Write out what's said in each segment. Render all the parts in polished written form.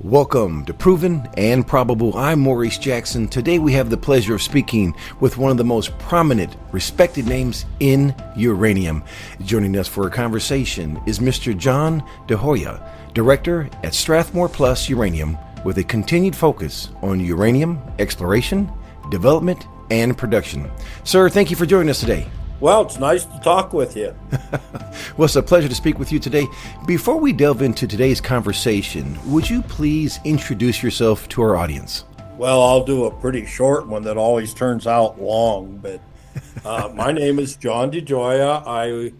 Welcome to Proven and Probable. I'm Maurice Jackson. Today we have the pleasure of speaking with one of the most prominent, respected names in uranium. Joining us for a conversation is Mr. John Dejoia, Director at Strathmore Plus Uranium, with a continued focus on uranium exploration, development, and production. Sir, thank you for joining us today. Well, it's nice to talk with you. Well, it's a pleasure to speak with you today. Before we delve into today's conversation, would you please introduce yourself to our audience? Well, I'll do a pretty short one that always turns out long, but my name is John Dejoia. I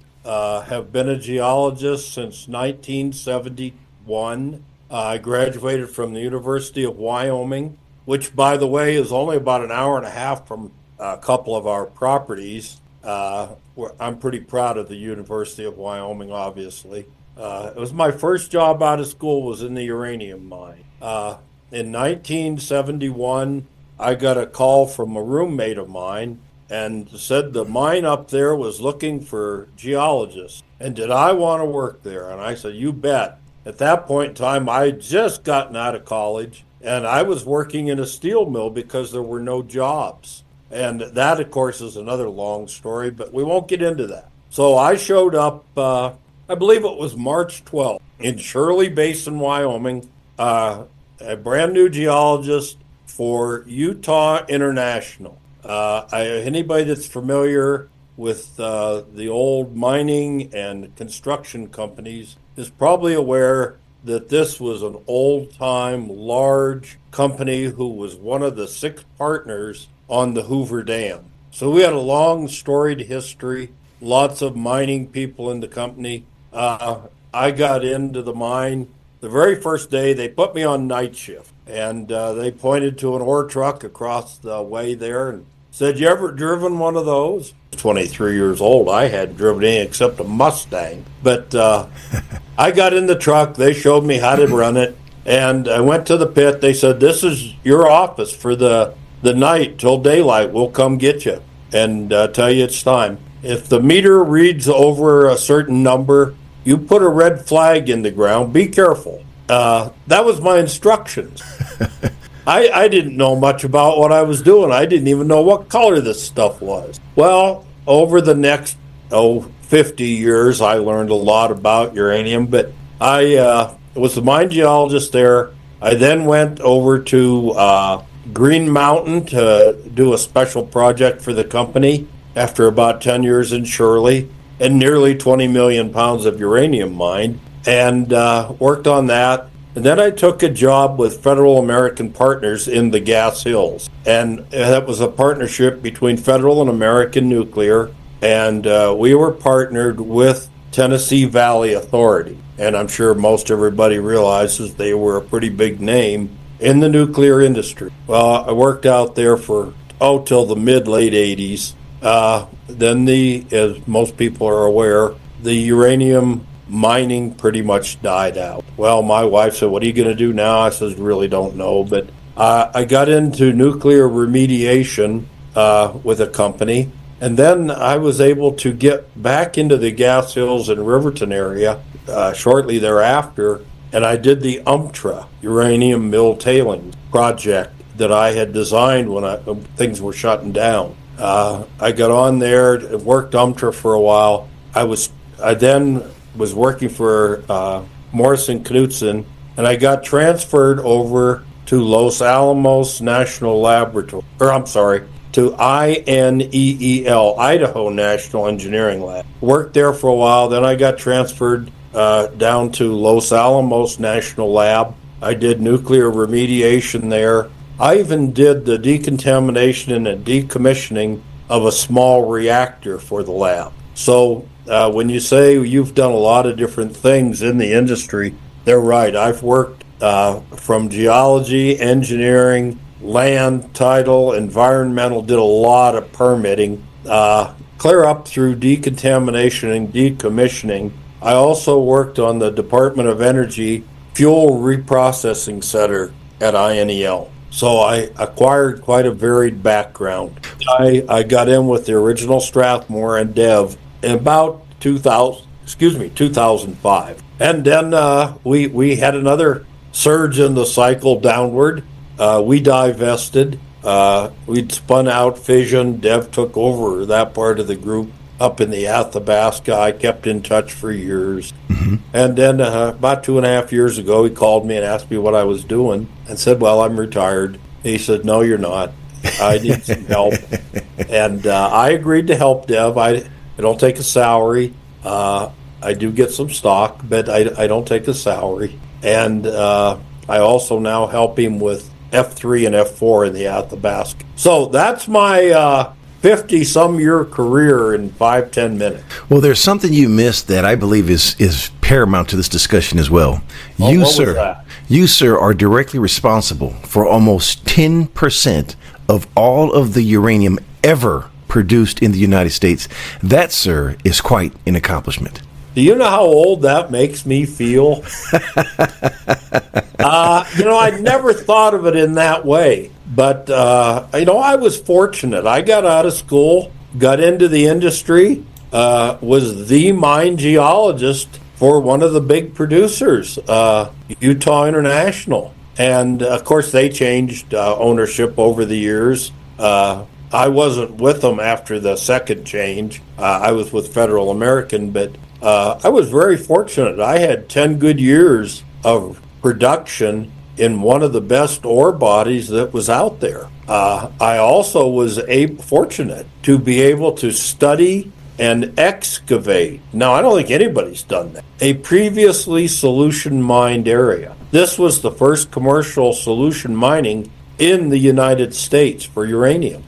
have been a geologist since 1971. I graduated from the University of Wyoming, which, by the way, is only about an hour and a half from a couple of our properties. I'm pretty proud of the University of Wyoming, obviously. It was my first job out of school was in the uranium mine. In 1971, I got a call from a roommate of mine and said the mine up there was looking for geologists. And did I want to work there? And I said, you bet. At that point in time, I had just gotten out of college, and I was working in a steel mill because there were no jobs. And that, of course, is another long story, but we won't get into that. So I showed up, I believe it was March 12th, in Shirley Basin, Wyoming, a brand new geologist for Utah International. Anybody that's familiar with the old mining and construction companies is probably aware that this was an old-time, large company who was one of the 6 partners on the Hoover Dam. So we had a long storied history, lots of mining people in the company. I got into the mine the very first day. They put me on night shift, and they pointed to an ore truck across the way there and said, you ever driven one of those? 23 years old. I hadn't driven any except a Mustang. But I got in the truck. They showed me how to run it, and I went to the pit. They said, this is your office for the night till daylight. We'll come get you and tell you it's time. If the meter reads over a certain number, you put a red flag in the ground. Be careful. That was my instructions. I didn't know much about what I was doing. I didn't even know what color this stuff was. Well, over the next 50 years, I learned a lot about uranium, but I was the mine geologist there. I then went over to Green Mountain to do a special project for the company after about 10 years in Shirley and nearly 20 million pounds of uranium mined, and worked on that. And then I took a job with Federal American Partners in the Gas Hills, and that was a partnership between Federal and American Nuclear, and we were partnered with Tennessee Valley Authority, and I'm sure most everybody realizes they were a pretty big name in the nuclear industry. Well, I worked out there for, till the mid-late 80s. Then as most people are aware, the uranium mining pretty much died out. Well, my wife said, what are you going to do now? I said, really don't know. But I got into nuclear remediation with a company. And then I was able to get back into the Gas Hills and Riverton area shortly thereafter. And I did the UMTRA, Uranium Mill Tailings project that I had designed when things were shutting down. I got on there, worked UMTRA for a while. I then was working for Morrison Knudsen, and I got transferred over to Los Alamos National Laboratory, to INEEL, Idaho National Engineering Lab. Worked there for a while, then I got transferred down to Los Alamos National Lab. I did nuclear remediation there. I even did the decontamination and decommissioning of a small reactor for the lab. So when you say you've done a lot of different things in the industry, they're right. I've worked from geology, engineering, land, title, environmental, did a lot of permitting, clear up through decontamination and decommissioning. I also worked on the Department of Energy Fuel Reprocessing Center at INEL. So I acquired quite a varied background. I got in with the original Strathmore and Dev in about 2005. And then we had another surge in the cycle downward, we divested. We'd spun out fission. Dev took over that part of the group up in the Athabasca. I kept in touch for years. And then about 2.5 years ago, he called me and asked me what I was doing and said, well, I'm retired. He said, no, you're not. I need some help. And I agreed to help Dev. I don't take a salary. I do get some stock, but I don't take a salary. And I also now help him with F3 and F4 in the Athabasca. So that's my 50-some-year career in 5-10 minutes. Well, there's something you missed that I believe is paramount to this discussion as well. What was that? You, sir, are directly responsible for almost 10% of all of the uranium ever produced in the United States. That, sir, is quite an accomplishment. Do you know how old that makes me feel? I never thought of it in that way. But, I was fortunate. I got out of school, got into the industry, was the mine geologist for one of the big producers, Utah International. And, of course, they changed ownership over the years. I wasn't with them after the second change. I was with Federal American, but I was very fortunate. I had 10 good years of production in one of the best ore bodies that was out there. I also was fortunate to be able to study and excavate. Now, I don't think anybody's done that. A previously solution mined area. This was the first commercial solution mining in the United States for uranium.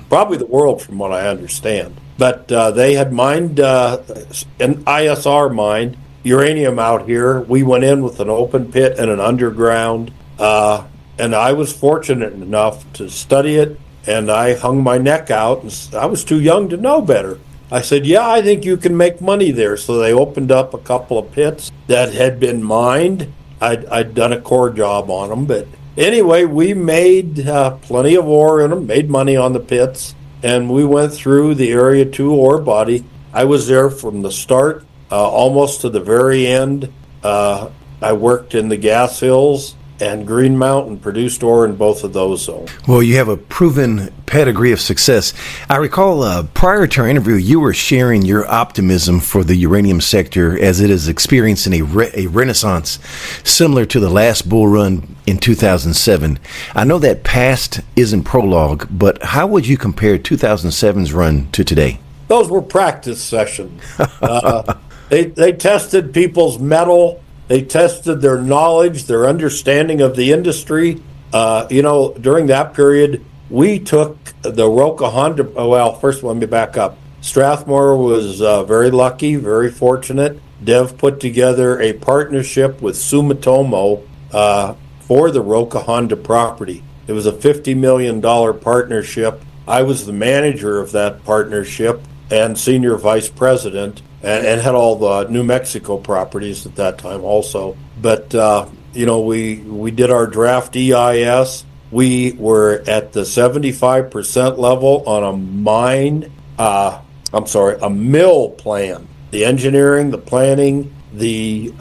Probably the world, from what I understand. But they had mined, an ISR mined uranium out here. We went in with an open pit and an underground. And I was fortunate enough to study it, and I hung my neck out, and I was too young to know better. I said, yeah, I think you can make money there. So they opened up a couple of pits that had been mined. I'd done a core job on them. But anyway, we made plenty of ore in them, made money on the pits, and we went through the Area 2 ore body. I was there from the start almost to the very end. I worked in the Gas Hills and Green Mountain, produced ore in both of those zones. Well, you have a proven pedigree of success. I recall prior to our interview, you were sharing your optimism for the uranium sector as it is experiencing a renaissance similar to the last bull run in 2007. I know that past isn't prologue, but how would you compare 2007's run to today? Those were practice sessions. They tested people's mettle. They tested their knowledge, their understanding of the industry. During that period, we took the Roca Honda. Well, first let me back up. Strathmore was very lucky, very fortunate. Dev put together a partnership with Sumitomo for the Roca Honda property. It was a $50 million partnership. I was the manager of that partnership and senior vice president. And had all the New Mexico properties at that time also. But, we did our draft EIS. We were at the 75% level on a mill plan. The engineering, the planning, the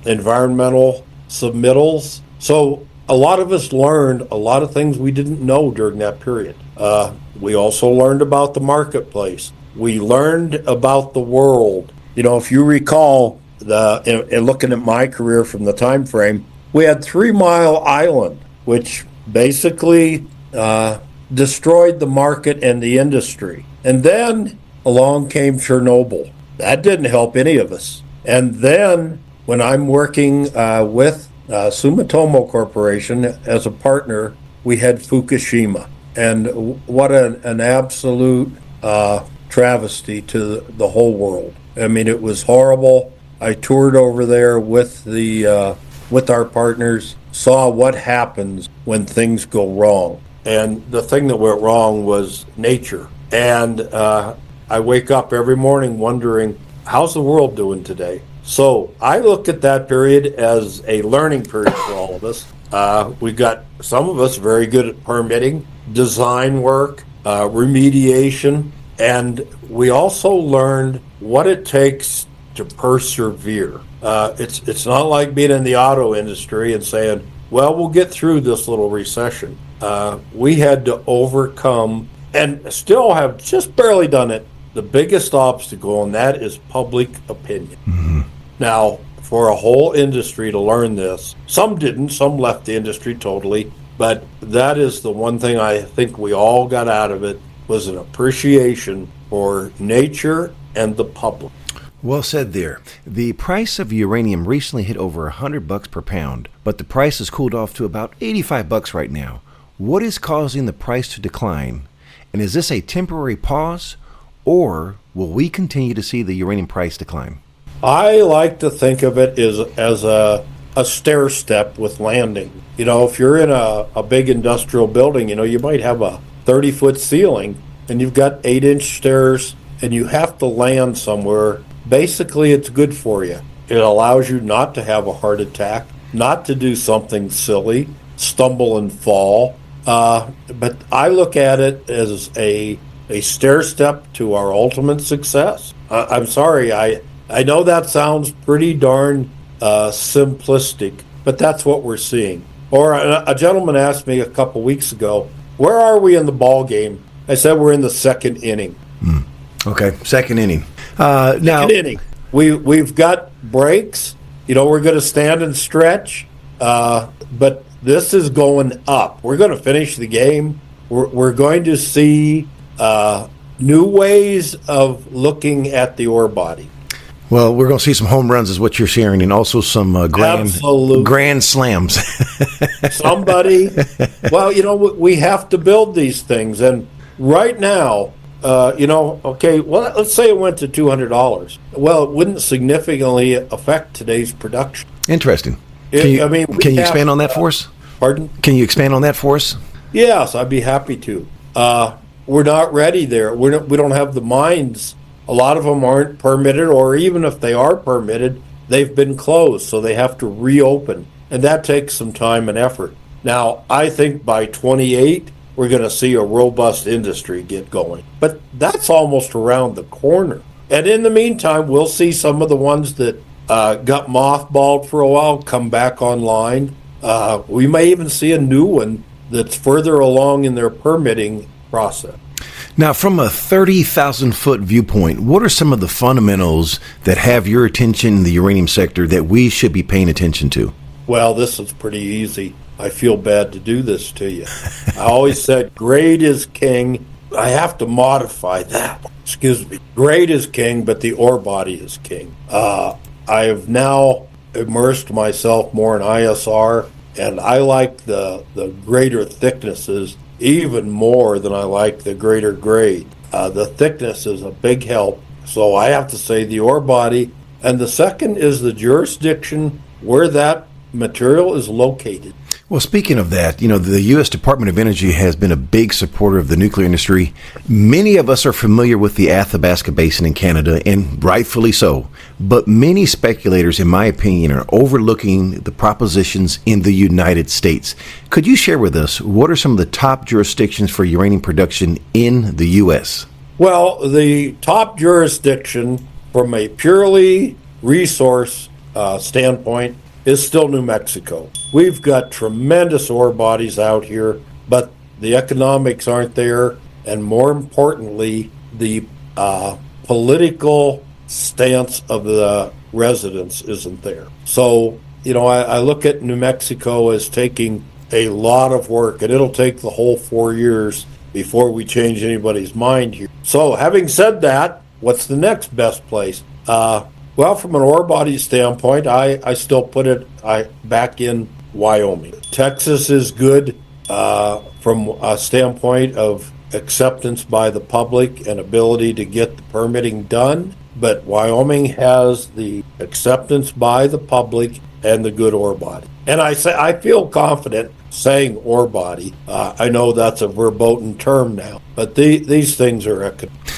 environmental submittals. So a lot of us learned a lot of things we didn't know during that period. We also learned about the marketplace. We learned about the world. If you recall, in looking at my career from the time frame, we had 3 Mile Island, which basically destroyed the market and the industry. And then along came Chernobyl. That didn't help any of us. And then when I'm working with Sumitomo Corporation as a partner, we had Fukushima. And what an absolute travesty to the whole world. I mean, it was horrible. I toured over there with our partners, saw what happens when things go wrong. And the thing that went wrong was nature. And I wake up every morning wondering, how's the world doing today? So I look at that period as a learning period for all of us. We got some of us very good at permitting, design work, remediation, and we also learned what it takes to persevere. It's not like being in the auto industry and saying, well, we'll get through this little recession. We had to overcome and still have just barely done it, the biggest obstacle, and that is public opinion. Mm-hmm. Now, for a whole industry to learn this, some didn't, some left the industry totally, but that is the one thing I think we all got out of it, was an appreciation for nature and the public. Well said there. The price of uranium recently hit over $100 per pound, but the price has cooled off to about $85 right now. What is causing the price to decline? And is this a temporary pause, or will we continue to see the uranium price decline? I like to think of it as a stair step with landing. You know, if you're in a big industrial building, you know, you might have a 30-foot ceiling and you've got 8-inch stairs and you have to land somewhere. Basically, it's good for you. It allows you not to have a heart attack, not to do something silly, stumble and fall. But I look at it as a stair step to our ultimate success. I'm sorry, I know that sounds pretty darn simplistic, but that's what we're seeing. Or a gentleman asked me a couple weeks ago, where are we in the ball game? I said we're in the second inning. Okay, second inning. Second inning. We've got breaks. You know, we're going to stand and stretch, but this is going up. We're going to finish the game. We're going to see new ways of looking at the ore body. Well, we're going to see some home runs is what you're sharing, and also some grand slams. Somebody, well, you know, we have to build these things. And right now, you know, okay, well, let's say it went to $200. Well, it wouldn't significantly affect today's production. Interesting. Can you expand on that for us? Pardon? Can you expand on that for us? Yes, I'd be happy to. We're not ready there. We don't have the mines. A lot of them aren't permitted, or even if they are permitted, they've been closed, so they have to reopen. And that takes some time and effort. Now, I think by 28, we're going to see a robust industry get going. But that's almost around the corner. And in the meantime, we'll see some of the ones that got mothballed for a while come back online. We may even see a new one that's further along in their permitting process. Now, from a 30,000-foot viewpoint, what are some of the fundamentals that have your attention in the uranium sector that we should be paying attention to? Well, this is pretty easy. I feel bad to do this to you. I always said grade is king. I have to modify that. Excuse me. Grade is king, but the ore body is king. I have now immersed myself more in ISR, and I like the greater thicknesses even more than I like the greater grade. The thickness is a big help. So I have to say the ore body. And the second is the jurisdiction where that material is located. Well, speaking of that, you know, the U.S. Department of Energy has been a big supporter of the nuclear industry. Many of us are familiar with the Athabasca Basin in Canada, and rightfully so. But many speculators, in my opinion, are overlooking the propositions in the United States. Could you share with us what are some of the top jurisdictions for uranium production in the U.S.? Well, the top jurisdiction from a purely resource standpoint is still New Mexico. We've got tremendous ore bodies out here, but the economics aren't there, and more importantly, the political stance of the residents isn't there. So, you know, I look at New Mexico as taking a lot of work, and it'll take the whole 4 years before we change anybody's mind here. So, having said that, what's the next best place? Well, from an ore body standpoint, I still put it back in Wyoming. Texas is good from a standpoint of acceptance by the public and ability to get the permitting done, but Wyoming has the acceptance by the public and the good ore body. And I feel confident saying ore body. I know that's a verboten term now, but these things are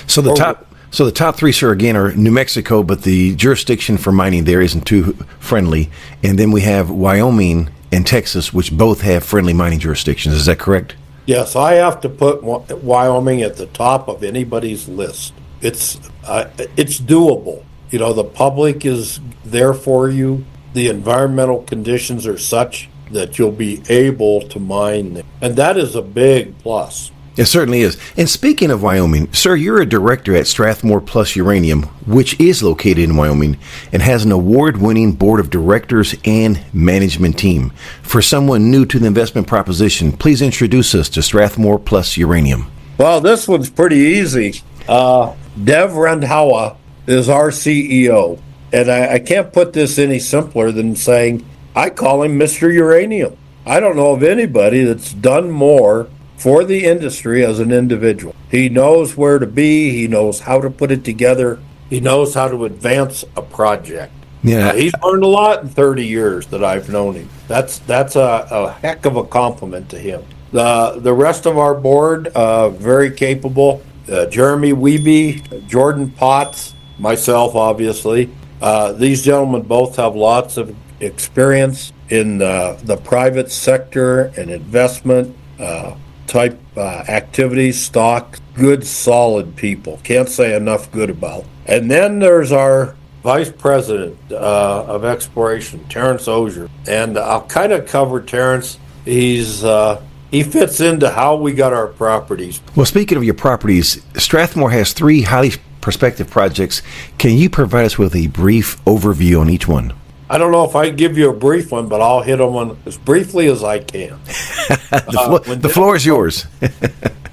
So the top three, sir, again, are New Mexico, but the jurisdiction for mining there isn't too friendly. And then we have Wyoming and Texas, which both have friendly mining jurisdictions. Is that correct? Yes, I have to put Wyoming at the top of anybody's list. It's doable. The public is there for you. The environmental conditions are such that you'll be able to mine them. And that is a big plus. It certainly is. And speaking of Wyoming, sir, you're a director at Strathmore Plus Uranium, which is located in Wyoming and has an award-winning board of directors and management team. For someone new to the investment proposition, please introduce us to Strathmore Plus Uranium. Well, this one's pretty easy. Dev Randhawa is our CEO. And I can't put this any simpler than saying, I call him Mr. Uranium. I don't know of anybody that's done more for the industry as an individual. He knows where to be. He knows how to put it together. He knows how to advance a project. Yeah, He's learned a lot in 30 years that I've known him. That's a heck of a compliment to him. The rest of our board, very capable. Jeremy Wiebe, Jordan Potts, myself, obviously. These gentlemen both have lots of experience in the private sector and investment type activities, stock, good, solid people. Can't say enough good about. And then there's our Vice President of Exploration, Terrence Osier. And I'll kind of cover Terrence. He fits into how we got our properties. Well, speaking of your properties, Strathmore has 3 highly prospective projects. Can you provide us with a brief overview on each one? I don't know if I can give you a brief one, but I'll hit them on as briefly as I can. The floor is yours.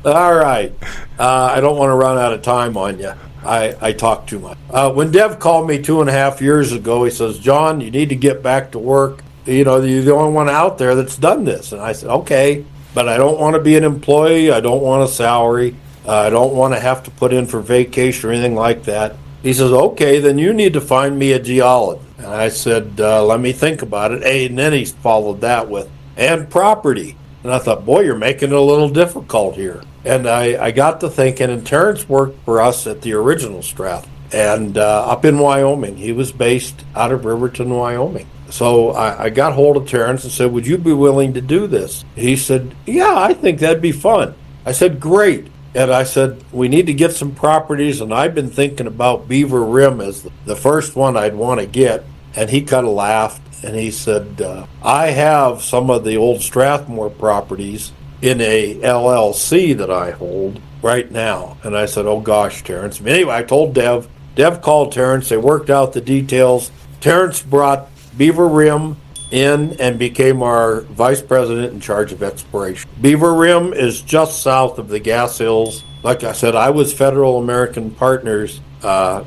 All right. I don't want to run out of time on you. I talk too much. When Dev called me 2.5 years ago, he says, John, you need to get back to work. You're the only one out there that's done this. And I said, okay, but I don't want to be an employee. I don't want a salary. I don't want to have to put in for vacation or anything like that. He says, okay, then you need to find me a geologist. And I said, let me think about it. And then he followed that with, and property. And I thought, boy, you're making it a little difficult here. And I got to thinking, and Terrence worked for us at the original Strath and up in Wyoming. He was based out of Riverton, Wyoming. So I got hold of Terrence and said, would you be willing to do this? He said, yeah, I think that'd be fun. I said, great. And I said, we need to get some properties, and I've been thinking about Beaver Rim as the first one I'd want to get. And he kind of laughed, and he said, I have some of the old Strathmore properties in a LLC that I hold right now. And I said, oh gosh, Terrence. Anyway, I told Dev. Dev called Terrence. They worked out the details. Terrence brought Beaver Rim in and became our vice president in charge of exploration. Beaver Rim is just south of the Gas Hills. Like I said, I was Federal American Partners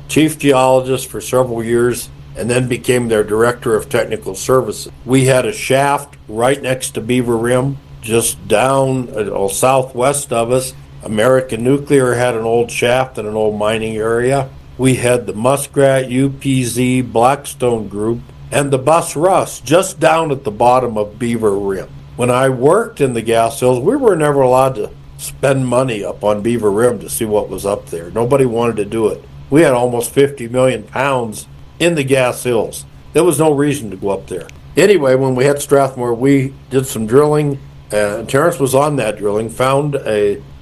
chief geologist for several years and then became their director of technical services. We had a shaft right next to Beaver Rim, just down southwest of us. American Nuclear had an old shaft in an old mining area. We had the Muskrat, UPZ, Blackstone Group, and the Bus Russ just down at the bottom of Beaver Rim. When I worked in the Gas Hills, we were never allowed to spend money up on Beaver Rim to see what was up there. Nobody wanted to do it. We had almost 50 million pounds in the Gas Hills. There was no reason to go up there. Anyway, when we had Strathmore, we did some drilling. Terrence was on that drilling, found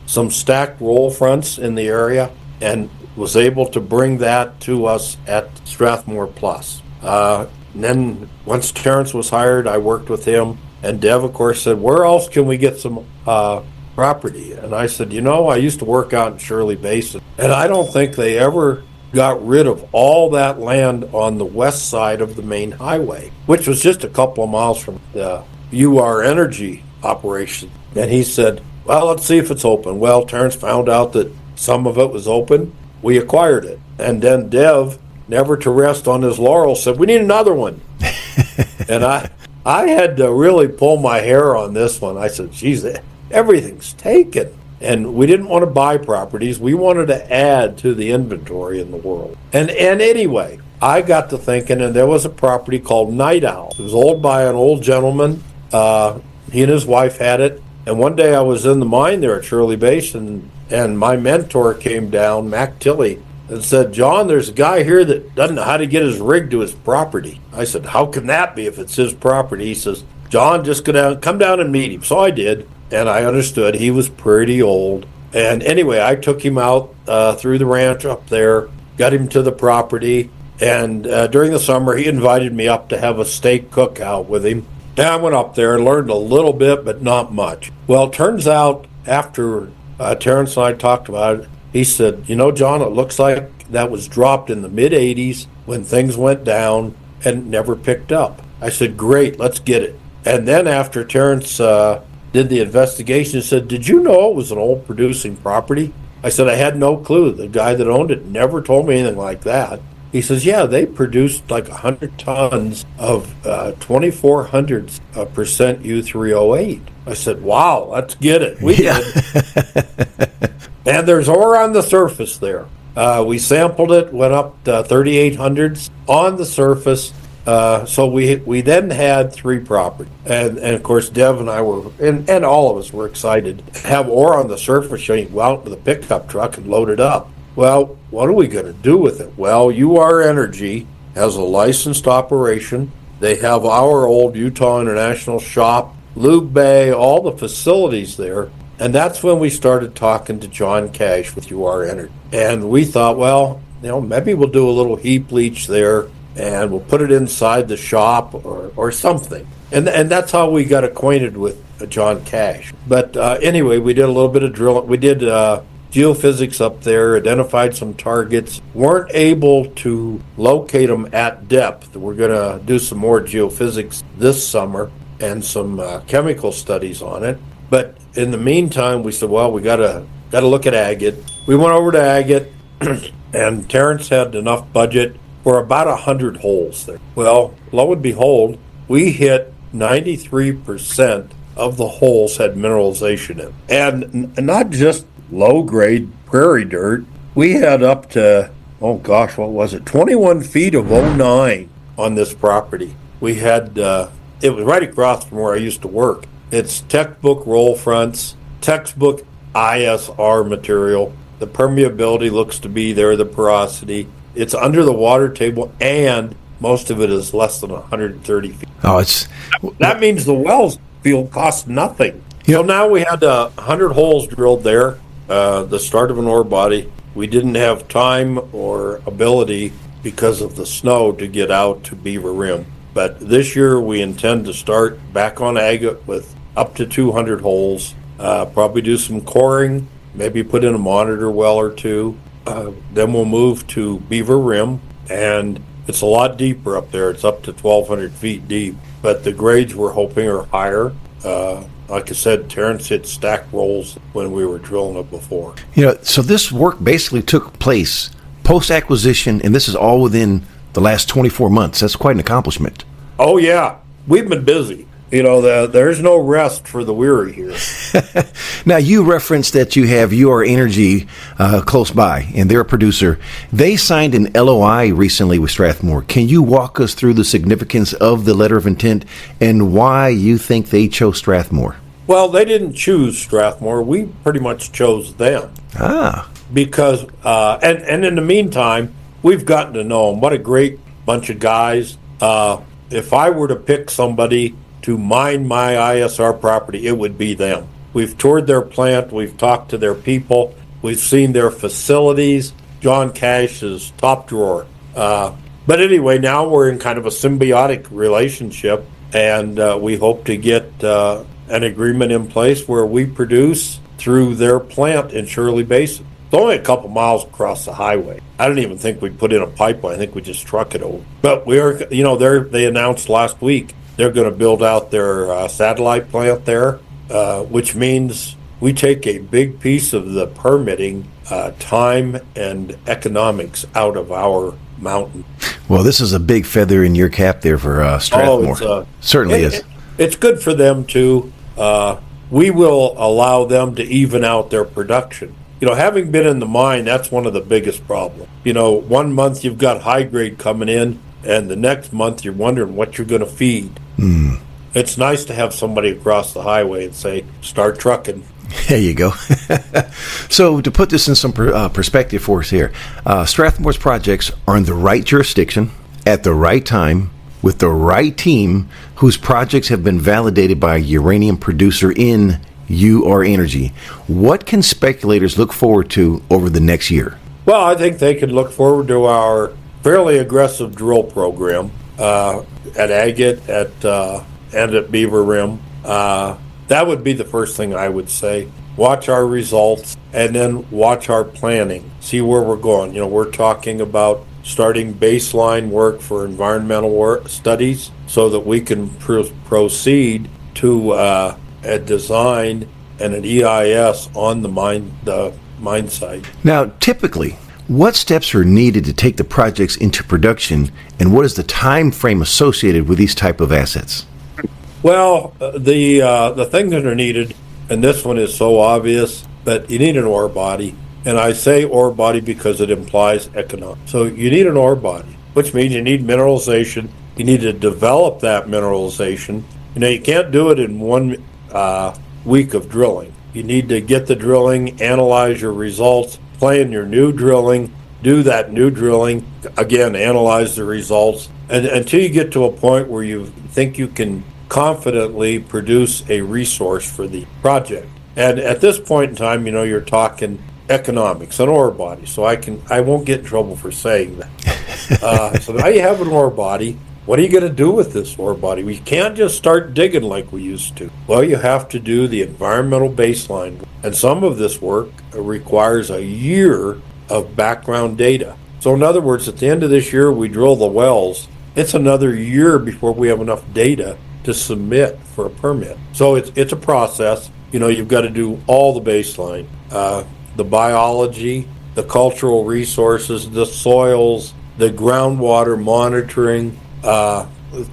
some stacked roll fronts in the area, and was able to bring that to us at Strathmore Plus. And then once Terrence was hired, I worked with him. And Dev, of course, said, where else can we get some property? And I said, I used to work out in Shirley Basin. And I don't think they ever got rid of all that land on the west side of the main highway, which was just a couple of miles from the UR Energy operation. And he said, well, let's see if it's open. Well, Terrence found out that some of it was open. We acquired it. And then Dev, never to rest on his laurels, said, we need another one. And I had to really pull my hair on this one. I said, geez, everything's taken. And we didn't want to buy properties. We wanted to add to the inventory in the world. And anyway, I got to thinking, and there was a property called Night Owl. It was owned by an old gentleman. He and his wife had it. And one day I was in the mine there at Shirley Basin, and my mentor came down, Mac Tilley, and said, John, there's a guy here that doesn't know how to get his rig to his property. I said, how can that be if it's his property? He says, John, just come down and meet him. So I did, and I understood he was pretty old. And anyway, I took him out through the ranch up there, got him to the property, And during the summer, he invited me up to have a steak cookout with him. And I went up there and learned a little bit, but not much. Well, it turns out after Terrence and I talked about it, he said, you know, John, it looks like that was dropped in the mid-'80s when things went down and never picked up. I said, great, let's get it. And then after Terrence did the investigation, he said, did you know it was an old producing property? I said, I had no clue. The guy that owned it never told me anything like that. He says, yeah, they produced like 100 tons of 2,400% U3O8. I said, wow, let's get it. We did. And there's ore on the surface there. We sampled it, went up to 3,800s on the surface. So we then had 3 properties. And of course, Dev and I were, and all of us were excited to have ore on the surface so you can go out with a pickup truck and load it up. Well, what are we going to do with it? Well, UR Energy has a licensed operation. They have our old Utah International shop, Lube Bay, all the facilities there. And that's when we started talking to John Cash with UR Energy. And we thought, well, you know, maybe we'll do a little heap leach there and we'll put it inside the shop or something. And that's how we got acquainted with John Cash. But anyway, we did a little bit of drilling. We did geophysics up there, identified some targets, weren't able to locate them at depth. We're going to do some more geophysics this summer and some chemical studies on it. But in the meantime, we said, well, we got to look at agate. We went over to agate, and Terrence had enough budget for about 100 holes there. Well, lo and behold, we hit 93% of the holes had mineralization in. And not just low-grade prairie dirt. We had up to, oh gosh, what was it, 21 feet of 09 on this property. We had, it was right across from where I used to work. It's textbook roll fronts, textbook ISR material. The permeability looks to be there, the porosity. It's under the water table, and most of it is less than 130 feet. Oh, that means the wells field cost nothing. So now we had 100 holes drilled there. The start of an ore body. We didn't have time or ability because of the snow to get out to Beaver Rim. But this year we intend to start back on agate with up to 200 holes, probably do some coring, maybe put in a monitor well or two. Then we'll move to Beaver Rim, and it's a lot deeper up there. It's up to 1,200 feet deep. But the grades we're hoping are higher. Like I said, Terrence hit stack rolls when we were drilling it before. You know, so this work basically took place post-acquisition, and this is all within the last 24 months. That's quite an accomplishment. Oh, yeah. We've been busy. You know, there's no rest for the weary here. Now, you referenced that you have UR Energy close by, and they're a producer. They signed an LOI recently with Strathmore. Can you walk us through the significance of the letter of intent and why you think they chose Strathmore? Well, they didn't choose Strathmore. We pretty much chose them. Because, and in the meantime, we've gotten to know them. What a great bunch of guys. If I were to pick somebody to mine my ISR property, it would be them. We've toured their plant. We've talked to their people. We've seen their facilities. John Cash is top drawer. But anyway, now we're in kind of a symbiotic relationship, and we hope to get an agreement in place where we produce through their plant in Shirley Basin. It's only a couple miles across the highway. I don't even think we put in a pipeline. I think we just truck it over. But we are, you know, they announced last week they're going to build out their satellite plant there, which means we take a big piece of the permitting time and economics out of our mountain. Well, this is a big feather in your cap there for Strathmore. Certainly is. It's good for them too. We will allow them to even out their production. You know, having been in the mine, that's one of the biggest problems. You know, 1 month you've got high grade coming in, and the next month you're wondering what you're going to feed. It's nice to have somebody across the highway and say, start trucking. There you go. So to put this in some perspective for us here, Strathmore's projects are in the right jurisdiction, at the right time, with the right team, whose projects have been validated by a uranium producer in UR Energy. What can speculators look forward to over the next year? Well, I think they can look forward to our fairly aggressive drill program at Agate and at Beaver Rim. That would be the first thing I would say. Watch our results and then watch our planning. See where we're going. We're talking about starting baseline work for environmental work studies so that we can proceed to a design and an EIS on the mine site. Now, typically, what steps are needed to take the projects into production, and what is the time frame associated with these type of assets? Well, the things that are needed, and this one is so obvious, but you need an ore body. And I say ore body because it implies economic. So you need an ore body, which means you need mineralization. You need to develop that mineralization. You can't do it in 1 week of drilling. You need to get the drilling, analyze your results, plan your new drilling, do that new drilling, again, analyze the results, and until you get to a point where you think you can confidently produce a resource for the project. And at this point in time, you're talking economics, an ore body. So I won't get in trouble for saying that. So now you have an ore body. What are you going to do with this ore body? We can't just start digging like we used to. Well, you have to do the environmental baseline. And some of this work requires a year of background data. So in other words, at the end of this year, we drill the wells. It's another year before we have enough data to submit for a permit. So it's a process. You've got to do all the baseline. The biology, the cultural resources, the soils, the groundwater monitoring,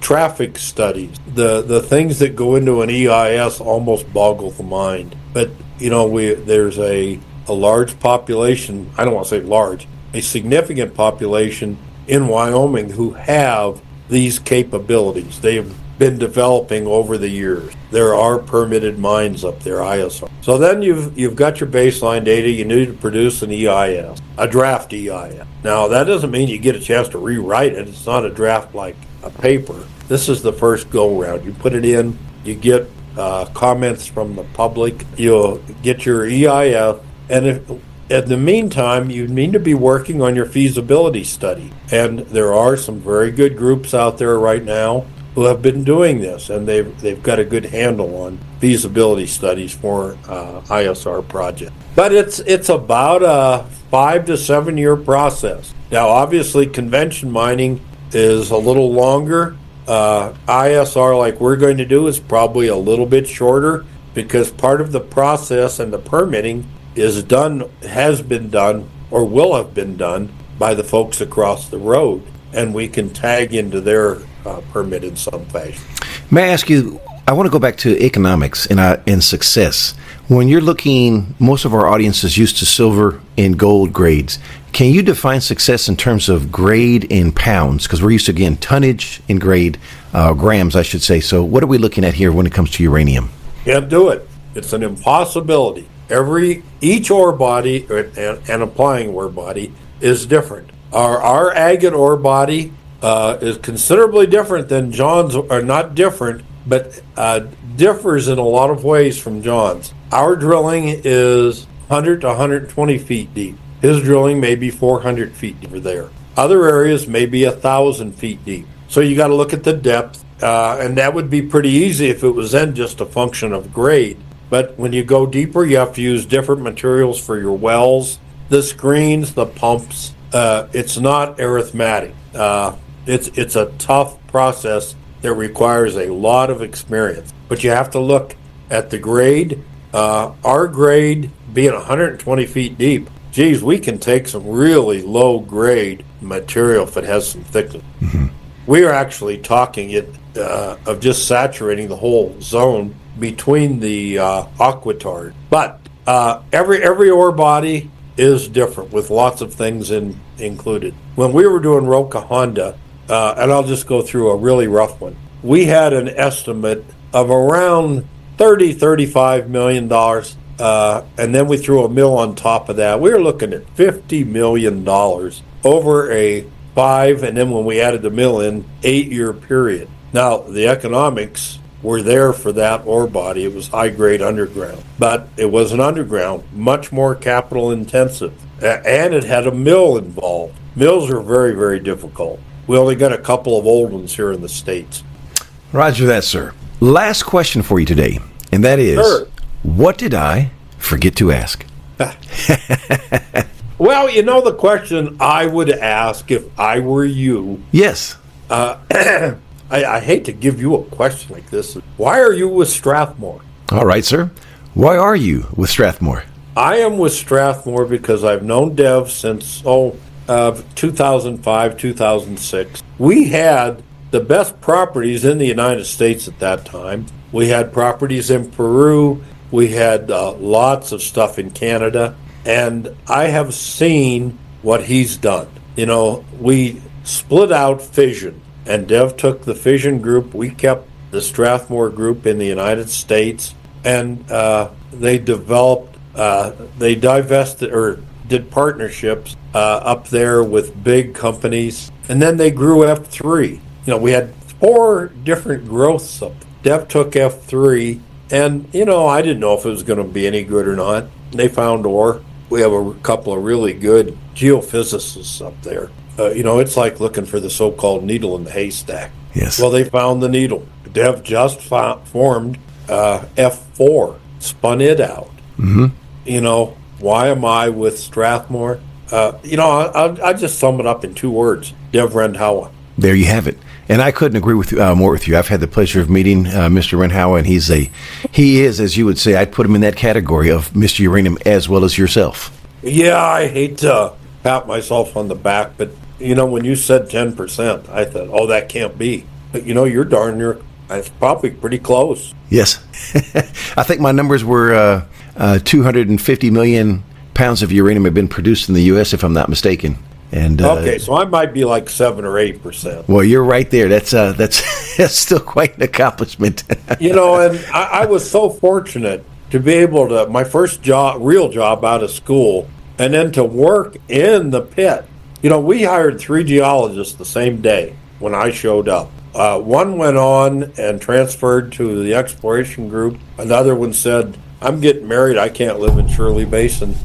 traffic studies. The things that go into an EIS almost boggle the mind. But, there's a large population, I don't want to say large, a significant population in Wyoming who have these capabilities. They've been developing over the years. There are permitted mines up there, ISR. So then you've got your baseline data. You need to produce an EIS, a draft EIS. Now that doesn't mean you get a chance to rewrite it. It's not a draft like a paper. This is the first go round. You put it in, you get comments from the public, you'll get your EIS, and in the meantime, you need to be working on your feasibility study. And there are some very good groups out there right now who have been doing this, and they've got a good handle on feasibility studies for ISR projects. But it's about a 5 to 7 year process. Now, obviously, convention mining is a little longer. ISR, like we're going to do, is probably a little bit shorter because part of the process and the permitting has been done, or will have been done by the folks across the road, and we can tag into their permit in some fashion. May I ask you, I want to go back to economics and success. When you're looking, most of our audience is used to silver and gold grades. Can you define success in terms of grade in pounds? Because we're used to, again, tonnage in grade, grams, I should say. So what are we looking at here when it comes to uranium? Can't do it. It's an impossibility. Each ore body and applying ore body is different. Our agate ore body is considerably different than John's, or not different, but differs in a lot of ways from John's. Our drilling is 100 to 120 feet deep. His drilling may be 400 feet deep there. Other areas may be 1,000 feet deep. So you got to look at the depth, and that would be pretty easy if it was then just a function of grade. But when you go deeper, you have to use different materials for your wells, the screens, the pumps. It's not arithmetic. It's a tough process that requires a lot of experience. But you have to look at the grade. Our grade being 120 feet deep, geez, we can take some really low grade material if it has some thickness. Mm-hmm. We are actually talking of just saturating the whole zone between the aquitard. But every ore body is different with lots of things included. When we were doing Roca Honda, and I'll just go through a really rough one, we had an estimate of around $35 million, and then we threw a mill on top of that. We were looking at $50 million over a 5, and then when we added the mill in, 8-year period. Now, the economics were there for that ore body. It was high-grade underground, but it was an underground, much more capital intensive, and it had a mill involved. Mills are very, very difficult. We only got a couple of old ones here in the States. Roger that, sir. Last question for you today, and that is, Sure. What did I forget to ask? Well, you know the question I would ask if I were you. Yes. I hate to give you a question like this. Why are you with Strathmore? All right, sir. Why are you with Strathmore? I am with Strathmore because I've known Dev since 2005, 2006. We had the best properties in the United States at that time. We had properties in Peru. We had lots of stuff in Canada. And I have seen what he's done. You know, we split out Fission, and Dev took the Fission group. We kept the Strathmore group in the United States, and they developed, they divested or did partnerships up there with big companies, and then they grew F3. You know, we had 4 different growths up. Dev took F3, and, you know, I didn't know if it was going to be any good or not. They found ore. We have a couple of really good geophysicists up there. You know, it's like looking for the so-called needle in the haystack. Yes. Well, they found the needle. Dev just formed F4, spun it out. Mm-hmm. You know, why am I with Strathmore? You know, I'll just sum it up in 2 words. Dev Rendhauer. There you have it. And I couldn't agree with more with you. I've had the pleasure of meeting Mr. Rendhauer, and he is, as you would say, I'd put him in that category of Mr. Uranium as well as yourself. Yeah, I hate to pat myself on the back, but, you know, when you said 10%, I thought, oh, that can't be. But, you know, you're darn near, it's probably pretty close. Yes. I think my numbers were 250 million pounds of uranium have been produced in the U.S., if I'm not mistaken. And okay, so I might be like 7 or 8%. Well, you're right there. That's that's still quite an accomplishment. You know, and I was so fortunate to be able to, my first job, real job out of school, and then to work in the pit. You know, we hired 3 geologists the same day when I showed up. One went on and transferred to the exploration group. Another one said, I'm getting married, I can't live in Shirley Basin.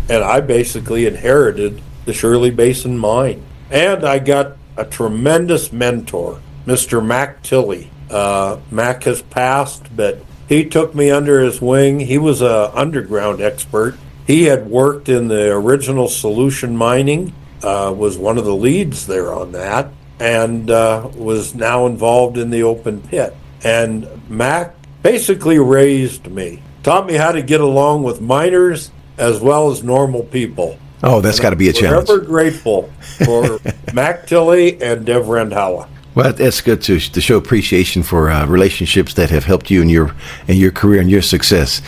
And I basically inherited the Shirley Basin mine. And I got a tremendous mentor, Mr. Mac Tilley. Mac has passed, but he took me under his wing. He was an underground expert. He had worked in the original solution mining, was one of the leads there on that, and was now involved in the open pit. And Mac basically raised me, taught me how to get along with miners as well as normal people. Oh, that's got to be a challenge. I'm forever grateful for Mac Tilley and Dev Rendhauer. Well, that's good to show appreciation for relationships that have helped you in your career and your success.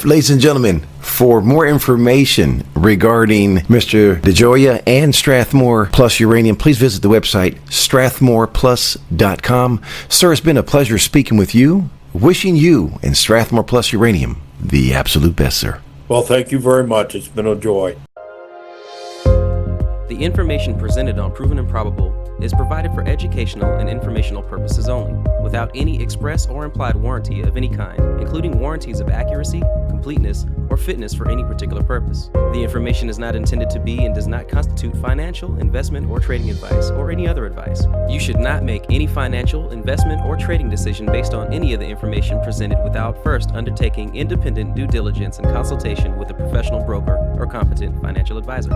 Ladies and gentlemen, for more information regarding Mr. Dejoia and Strathmore Plus Uranium, please visit the website strathmoreplus.com. Sir, it's been a pleasure speaking with you. Wishing you and Strathmore Plus Uranium the absolute best, sir. Well, thank you very much. It's been a joy. The information presented on Proven and Probable is provided for educational and informational purposes only, without any express or implied warranty of any kind, including warranties of accuracy, completeness, or fitness for any particular purpose. The information is not intended to be and does not constitute financial, investment, or trading advice, or any other advice. You should not make any financial, investment, or trading decision based on any of the information presented without first undertaking independent due diligence and consultation with a professional broker or competent financial advisor.